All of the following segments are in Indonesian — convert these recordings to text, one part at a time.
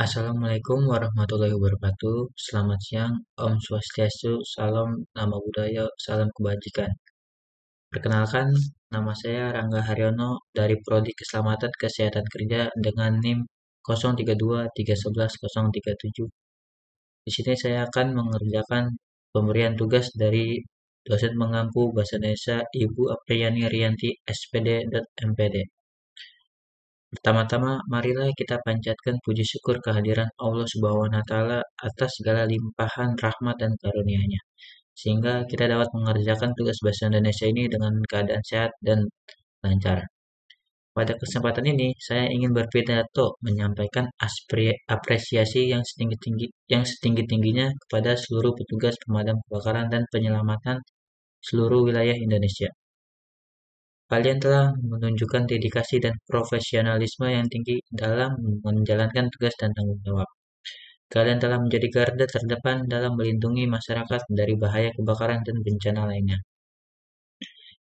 Assalamualaikum warahmatullahi wabarakatuh. Selamat siang, Om Swastiastu, Salam Nama Budaya, Salam Kebajikan. Perkenalkan, nama saya Rangga Haryono dari Prodi Keselamatan Kesehatan Kerja dengan NIM 0323111037. Di sini saya akan mengerjakan pemberian tugas dari dosen mengampu Bahasa Indonesia Ibu Apriyani Rianti SPD dan MPD. Pertama-tama, marilah kita panjatkan puji syukur kehadiran Allah Subhanahu wa Ta'ala atas segala limpahan rahmat dan karunia-Nya, sehingga kita dapat mengerjakan tugas bahasa Indonesia ini dengan keadaan sehat dan lancar. Pada kesempatan ini, saya ingin berpidato menyampaikan apresiasi yang setinggi-tingginya kepada seluruh petugas pemadam kebakaran dan penyelamatan seluruh wilayah Indonesia. Kalian telah menunjukkan dedikasi dan profesionalisme yang tinggi dalam menjalankan tugas dan tanggung jawab. Kalian telah menjadi garda terdepan dalam melindungi masyarakat dari bahaya kebakaran dan bencana lainnya.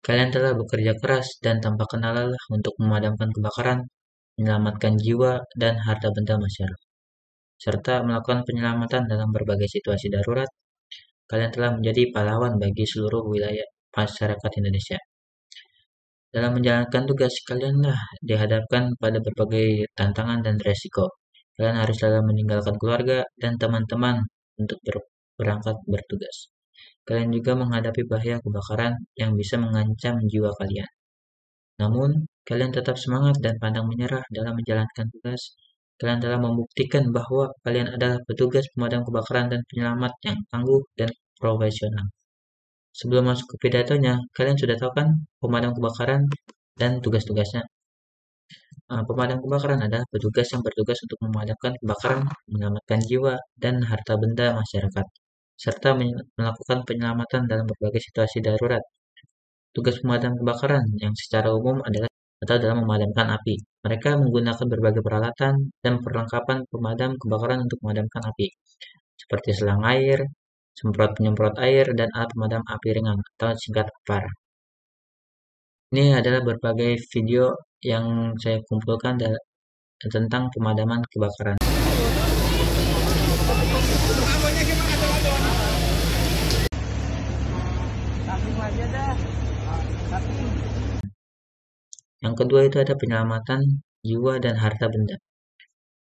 Kalian telah bekerja keras dan tanpa kenal lelah untuk memadamkan kebakaran, menyelamatkan jiwa dan harta benda masyarakat, serta melakukan penyelamatan dalam berbagai situasi darurat. Kalian telah menjadi pahlawan bagi seluruh wilayah masyarakat Indonesia. Dalam menjalankan tugas, kalianlah dihadapkan pada berbagai tantangan dan resiko. Kalian harus selalu meninggalkan keluarga dan teman-teman untuk berangkat bertugas. Kalian juga menghadapi bahaya kebakaran yang bisa mengancam jiwa kalian. Namun, kalian tetap semangat dan pantang menyerah dalam menjalankan tugas. Kalian telah membuktikan bahwa kalian adalah petugas pemadam kebakaran dan penyelamat yang tangguh dan profesional. Sebelum masuk ke pidatonya, kalian sudah tahu kan pemadam kebakaran dan tugas-tugasnya. Pemadam kebakaran adalah petugas yang bertugas untuk memadamkan kebakaran, menyelamatkan jiwa dan harta benda masyarakat, serta melakukan penyelamatan dalam berbagai situasi darurat. Tugas pemadam kebakaran yang secara umum adalah atau dalam memadamkan api. Mereka menggunakan berbagai peralatan dan perlengkapan pemadam kebakaran untuk memadamkan api, seperti selang air, semprot penyemprot air, dan alat pemadam api ringan atau singkat APAR. Ini adalah berbagai video yang saya kumpulkan tentang pemadaman kebakaran. Yang kedua itu ada penyelamatan jiwa dan harta benda.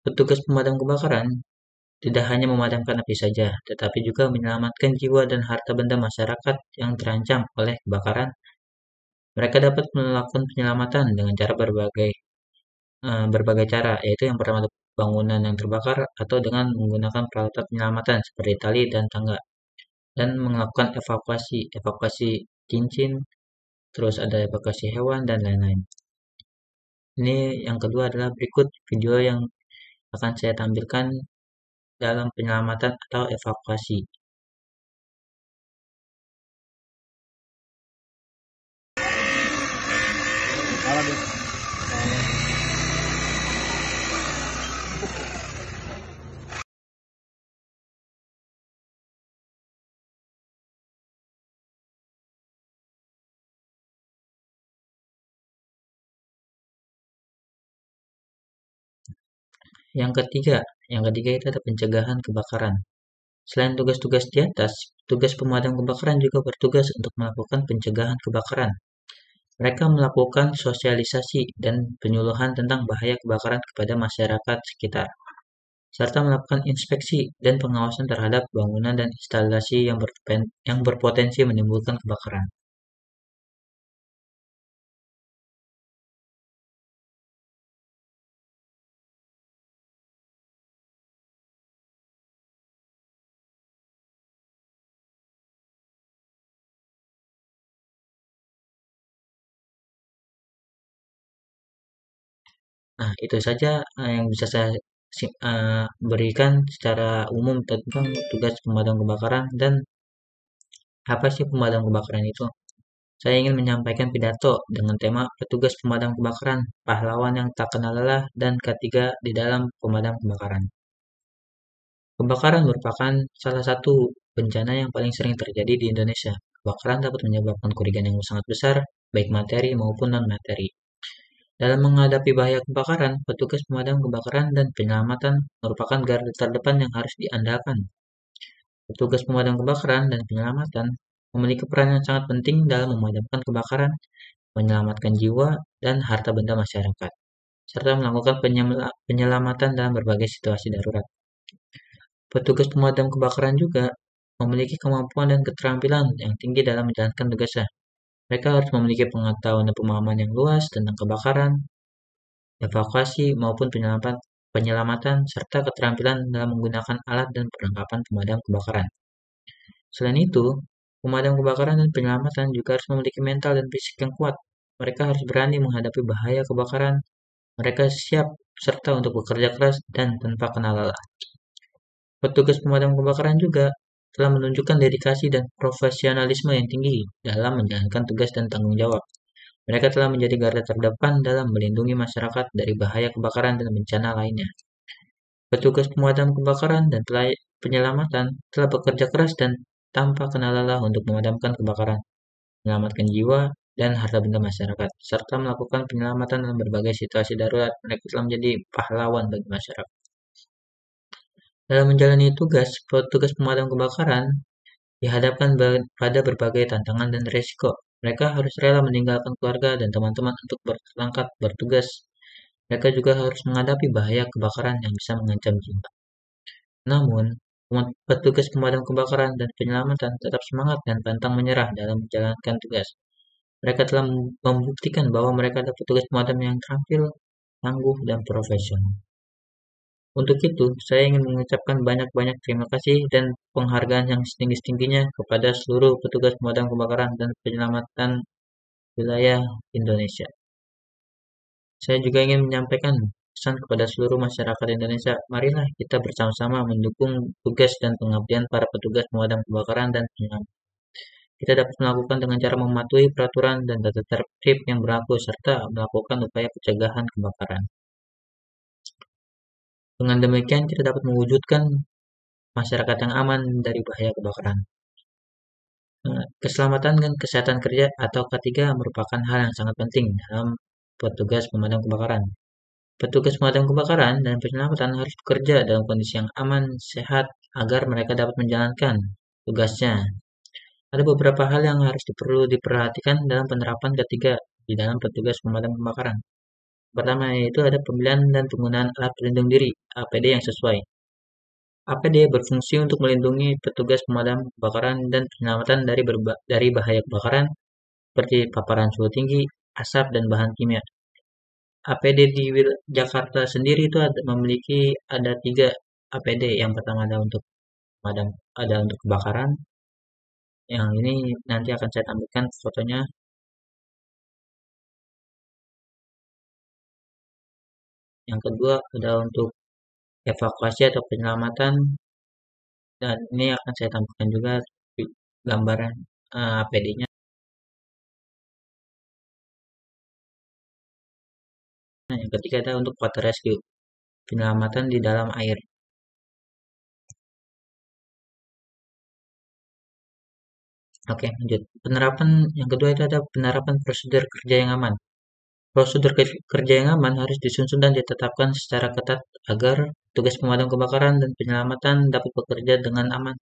Petugas pemadam kebakaran tidak hanya memadamkan api saja, tetapi juga menyelamatkan jiwa dan harta benda masyarakat yang terancam oleh kebakaran. Mereka dapat melakukan penyelamatan dengan cara berbagai cara, yaitu yang pertama bangunan yang terbakar atau dengan menggunakan peralatan penyelamatan seperti tali dan tangga, dan melakukan evakuasi cincin, terus ada evakuasi hewan dan lain-lain. Ini yang kedua adalah berikut video yang akan saya tampilkan dalam penyelamatan atau evakuasi. Yang ketiga itu ada pencegahan kebakaran. Selain tugas-tugas di atas, tugas pemadam kebakaran juga bertugas untuk melakukan pencegahan kebakaran. Mereka melakukan sosialisasi dan penyuluhan tentang bahaya kebakaran kepada masyarakat sekitar, serta melakukan inspeksi dan pengawasan terhadap bangunan dan instalasi yang berpotensi menimbulkan kebakaran. Nah, itu saja yang bisa saya berikan secara umum tentang tugas pemadam kebakaran dan apa sih pemadam kebakaran itu. Saya ingin menyampaikan pidato dengan tema petugas pemadam kebakaran, pahlawan yang tak kenal lelah, dan ketiga di dalam pemadam kebakaran. Kebakaran merupakan salah satu bencana yang paling sering terjadi di Indonesia. Kebakaran dapat menyebabkan kerugian yang sangat besar, baik materi maupun non-materi. Dalam menghadapi bahaya kebakaran, petugas pemadam kebakaran dan penyelamatan merupakan garda terdepan yang harus diandalkan. Petugas pemadam kebakaran dan penyelamatan memiliki peran yang sangat penting dalam memadamkan kebakaran, menyelamatkan jiwa dan harta benda masyarakat, serta melakukan penyelamatan dalam berbagai situasi darurat. Petugas pemadam kebakaran juga memiliki kemampuan dan keterampilan yang tinggi dalam menjalankan tugasnya. Mereka harus memiliki pengetahuan dan pemahaman yang luas tentang kebakaran, evakuasi, maupun penyelamatan, serta keterampilan dalam menggunakan alat dan perlengkapan pemadam kebakaran. Selain itu, pemadam kebakaran dan penyelamatan juga harus memiliki mental dan fisik yang kuat. Mereka harus berani menghadapi bahaya kebakaran. Mereka siap serta untuk bekerja keras dan tanpa kenal lelah. Petugas pemadam kebakaran juga telah menunjukkan dedikasi dan profesionalisme yang tinggi dalam menjalankan tugas dan tanggung jawab. Mereka telah menjadi garda terdepan dalam melindungi masyarakat dari bahaya kebakaran dan bencana lainnya. Petugas pemadam kebakaran dan penyelamatan telah bekerja keras dan tanpa kenal lelah untuk memadamkan kebakaran, menyelamatkan jiwa dan harta benda masyarakat, serta melakukan penyelamatan dalam berbagai situasi darurat. Mereka telah menjadi pahlawan bagi masyarakat. Dalam menjalani tugas, petugas pemadam kebakaran dihadapkan pada berbagai tantangan dan risiko. Mereka harus rela meninggalkan keluarga dan teman-teman untuk berangkat bertugas. Mereka juga harus menghadapi bahaya kebakaran yang bisa mengancam jiwa. Namun, petugas pemadam kebakaran dan penyelamatan tetap semangat dan pantang menyerah dalam menjalankan tugas. Mereka telah membuktikan bahwa mereka adalah petugas pemadam yang terampil, tangguh, dan profesional. Untuk itu, saya ingin mengucapkan banyak-banyak terima kasih dan penghargaan yang setinggi-tingginya kepada seluruh petugas pemadam kebakaran dan penyelamatan wilayah Indonesia. Saya juga ingin menyampaikan pesan kepada seluruh masyarakat Indonesia. Marilah kita bersama-sama mendukung tugas dan pengabdian para petugas pemadam kebakaran dan penyelamatan. Kita dapat melakukan dengan cara mematuhi peraturan dan tata tertib yang berlaku serta melakukan upaya pencegahan kebakaran. Dengan demikian, kita dapat mewujudkan masyarakat yang aman dari bahaya kebakaran. Keselamatan dan kesehatan kerja atau K3 merupakan hal yang sangat penting dalam petugas pemadam kebakaran. Petugas pemadam kebakaran dan penyelamatan harus bekerja dalam kondisi yang aman, sehat, agar mereka dapat menjalankan tugasnya. Ada beberapa hal yang harus perlu diperhatikan dalam penerapan K3 di dalam petugas pemadam kebakaran. Pertama yaitu ada pembelian dan penggunaan alat pelindung diri (APD) yang sesuai. APD berfungsi untuk melindungi petugas pemadam kebakaran dan penyelamatan dari bahaya kebakaran seperti paparan suhu tinggi, asap, dan bahan kimia. APD di Jakarta sendiri itu ada 3 APD. Yang pertama ada untuk kebakaran. Yang ini nanti akan saya tampilkan fotonya. Yang kedua ada untuk evakuasi atau penyelamatan, dan ini akan saya tampilkan juga gambaran APD-nya. Nah, yang ketiga ada untuk water rescue, penyelamatan di dalam air. Oke, lanjut. Yang kedua itu ada penerapan prosedur kerja yang aman. Prosedur kerja yang aman harus disusun dan ditetapkan secara ketat agar tugas pemadam kebakaran dan penyelamatan dapat bekerja dengan aman.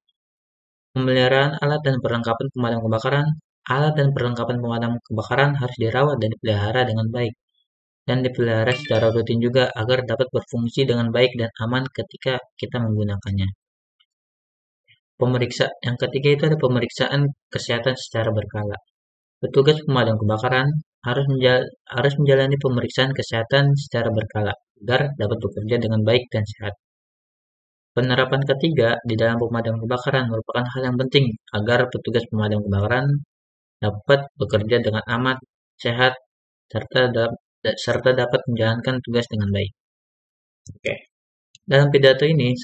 Pemeliharaan alat dan perlengkapan pemadam kebakaran. Alat dan perlengkapan pemadam kebakaran harus dirawat dan dipelihara dengan baik, dan dipelihara secara rutin juga agar dapat berfungsi dengan baik dan aman ketika kita menggunakannya. Yang ketiga itu ada pemeriksaan kesehatan secara berkala. Petugas pemadam kebakaran harus menjalani pemeriksaan kesehatan secara berkala agar dapat bekerja dengan baik dan sehat. Penerapan ketiga di dalam pemadam kebakaran merupakan hal yang penting agar petugas pemadam kebakaran dapat bekerja dengan aman, sehat, serta dapat menjalankan tugas dengan baik. Oke. Dalam pidato ini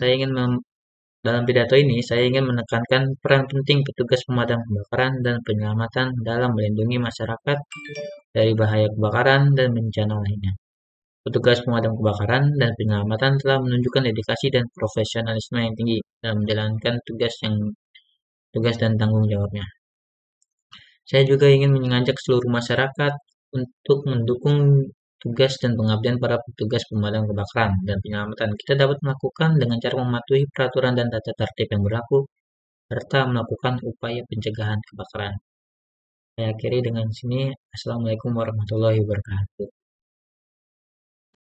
saya ingin menekankan peran penting petugas pemadam kebakaran dan penyelamatan dalam melindungi masyarakat dari bahaya kebakaran dan bencana lainnya. Petugas pemadam kebakaran dan penyelamatan telah menunjukkan dedikasi dan profesionalisme yang tinggi dalam menjalankan tugas dan tanggung jawabnya. Saya juga ingin mengajak seluruh masyarakat untuk mendukung tugas dan pengabdian para petugas pemadam kebakaran dan penyelamatan. Kita dapat melakukan dengan cara mematuhi peraturan dan tata tertib yang berlaku, serta melakukan upaya pencegahan kebakaran. Saya akhiri dengan sini. Assalamualaikum warahmatullahi wabarakatuh.